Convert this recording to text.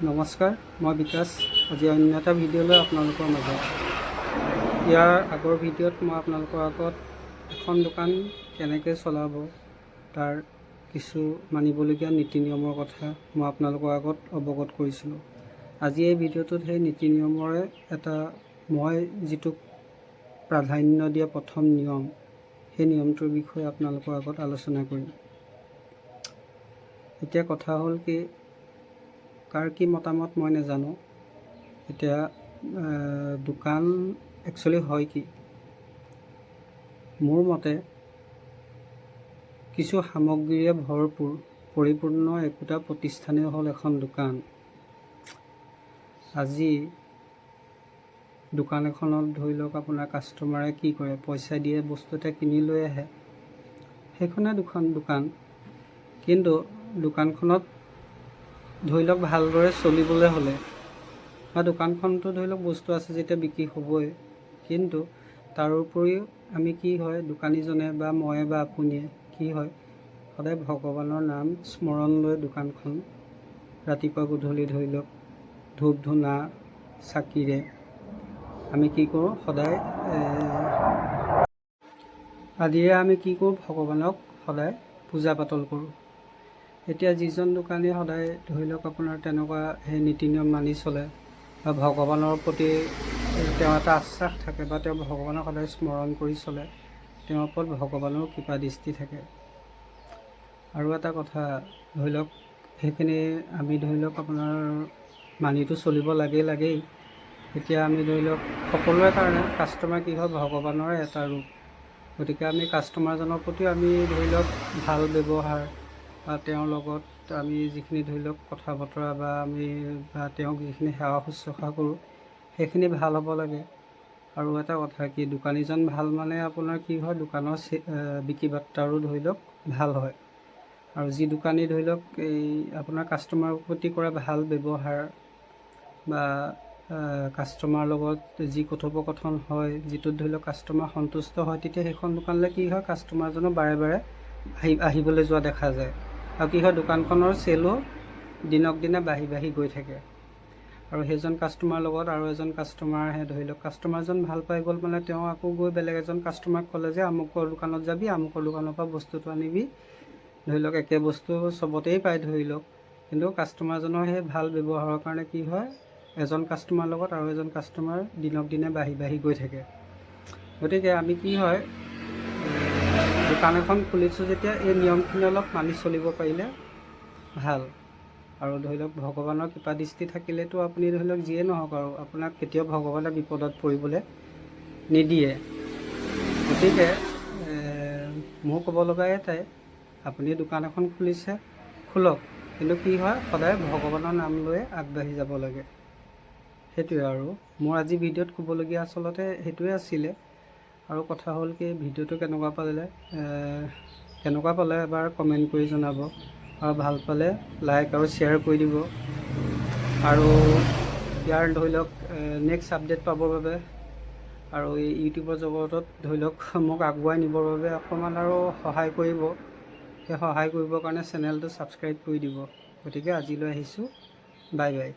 নমস্কাৰ, মই বিকাশ। আজি অন্য এটা ভিডিঅ'লৈ আপোনালোকৰ মাজত। ইয়াৰ আগৰ ভিডিঅ'ত মই আপোনালোকৰ আগত এখন দোকান কেনেকৈ চলাব তাৰ কিছু মানিবলগীয়া নীতি নিয়মৰ কথা মই আপোনালোকৰ আগত অৱগত কৰিছিলোঁ। আজি এই ভিডিঅ'টোত সেই নীতি নিয়মৰে এটা মই যিটো প্ৰাধান্য দিয়া প্ৰথম নিয়ম, সেই নিয়মটোৰ বিষয়ে আপোনালোকৰ আগত আলোচনা কৰিম। এতিয়া কথা হ'ল কি, কাৰ কি মতামত মই নাজানো। এতিয়া দোকান একচুৱেলি হয় কি, মোৰ মতে কিছু সামগ্ৰীৰে ভৰপূৰ পৰিপূৰ্ণ একোটা প্ৰতিষ্ঠানেই হ'ল এখন দোকান। আজি দোকান এখনত ধৰি লওক আপোনাৰ কাষ্টমাৰে কি কৰে, পইচা দিয়ে বস্তু এটা কিনি লৈ আহে, সেইখনে দোকান। কিন্তু দোকানখনত ধৰি লওক ভালদৰে চলিবলৈ হ'লে বা দোকানখনতো ধৰি লওক বস্তু আছে যেতিয়া বিক্ৰী হ'বই, কিন্তু তাৰোপৰিও আমি কি হয়, দোকানীজনে বা মই বা আপুনিয়ে কি হয়, সদায় ভগৱানৰ নাম স্মৰণ লৈ দোকানখন ৰাতিপুৱা গধূলি ধৰি লওক ধূপ ধূনা চাকিৰে আমি কি কৰোঁ, সদায় আদিৰে আমি কি কৰোঁ, ভগৱানক সদায় পূজা পাতল কৰোঁ। এতিয়া যিজন দোকানী সদায় ধৰি লওক আপোনাৰ তেনেকুৱা সেই নীতি নিয়ম মানি চলে বা ভগৱানৰ প্ৰতি তেওঁ এটা আশ্বাস থাকে বা তেওঁ ভগৱানক সদায় স্মৰণ কৰি চলে, তেওঁৰ ওপৰত ভগৱানৰ কৃপা দৃষ্টি থাকে। আৰু এটা কথা ধৰি লওক, সেইখিনি আমি ধৰি লওক আপোনাৰ মানিটো চলিব লাগেই। এতিয়া আমি ধৰি লওক সকলোৰে কাৰণে কাষ্টমাৰ কি হয়, ভগৱানৰে এটা ৰূপ। গতিকে আমি কাষ্টমাৰজনৰ প্ৰতিও আমি ধৰি লওক ভাল ব্যৱহাৰ বা তেওঁৰ লগত আমি যিখিনি ধৰি লওক কথা বতৰা বা তেওঁক যিখিনি সেৱা শুশ্ৰূষা কৰোঁ, সেইখিনি ভাল হ'ব লাগে। আৰু এটা কথা কি, দোকানীজন ভাল মানে আপোনাৰ কি হয়, দোকানৰ বিক্ৰী বাৰ্তাৰো ধৰি লওক ভাল হয়। আৰু যি দোকানী ধৰি লওক এই আপোনাৰ কাষ্টমাৰৰ প্ৰতি কৰা ভাল ব্যৱহাৰ বা কাষ্টমাৰ লগত যি কথোপকথন হয়, যিটোত ধৰি লওক কাষ্টমাৰ সন্তুষ্ট হয়, তেতিয়া সেইখন দোকানলৈ কি হয়, কাষ্টমাৰজনৰ বাৰে বাৰে আহিবলৈ যোৱা দেখা যায়। আৰু কি হয়, দোকানখনৰ চেলো দিনক দিনে বাঢ়ি গৈ থাকে। আৰু সেইজন কাষ্টমাৰ লগত আৰু এজন কাষ্টমাৰ আহে, ধৰি লওক কাষ্টমাৰজন ভাল পাই গ'ল মানে তেওঁ আকৌ গৈ বেলেগ এজন কাষ্টমাৰক ক'লে যে আমুকৰ দোকানত যাবি, আমুকৰ দোকানৰ পৰা বস্তুটো আনিবি। ধৰি লওক একে বস্তু চবতেই পায় ধৰি লওক, কিন্তু কাষ্টমাৰজনৰ সেই ভাল ব্যৱহাৰৰ কাৰণে কি হয়, এজন কাষ্টমাৰ লগত আৰু এজন কাষ্টমাৰ দিনক দিনে বাঢ়ি গৈ থাকে। গতিকে আমি কি হয়, দোকান এখন খুলিছোঁ যেতিয়া এই নিয়মখিনি অলপ মানি চলিব পাৰিলে ভাল। আৰু ধৰি লওক ভগৱানৰ কৃপা দৃষ্টি থাকিলেতো আপুনি ধৰি লওক যিয়ে নহওক আৰু আপোনাক কেতিয়াও ভগৱানে বিপদত পৰিবলৈ নিদিয়ে। গতিকে মোৰ ক'ব লগা এটাই, আপুনি দোকান এখন খুলিছে খোলক, কিন্তু কি হয়, সদায় ভগৱানৰ নাম লৈ আগবাঢ়ি যাব লাগে। সেইটোৱে আৰু মোৰ আজি ভিডিঅ'ত ক'বলগীয়া আচলতে সেইটোৱে আছিলে। আৰু কথা হ'ল কি, ভিডিঅ'টো কেনেকুৱা পালে এবাৰ কমেণ্ট কৰি জনাব, আৰু ভাল পালে লাইক আৰু শ্বেয়াৰ কৰি দিব। আৰু ইয়াৰ ধৰি লওক নেক্সট আপডেট পাবৰ বাবে আৰু এই ইউটিউবৰ জগতত ধৰি লওক মোক আগুৱাই নিবৰ বাবে অকণমান আৰু সহায় কৰিব। সেই সহায় কৰিবৰ কাৰণে চেনেলটো ছাবস্ক্ৰাইব কৰি দিব। গতিকে আজিলৈ আহিছোঁ, বাই বাই।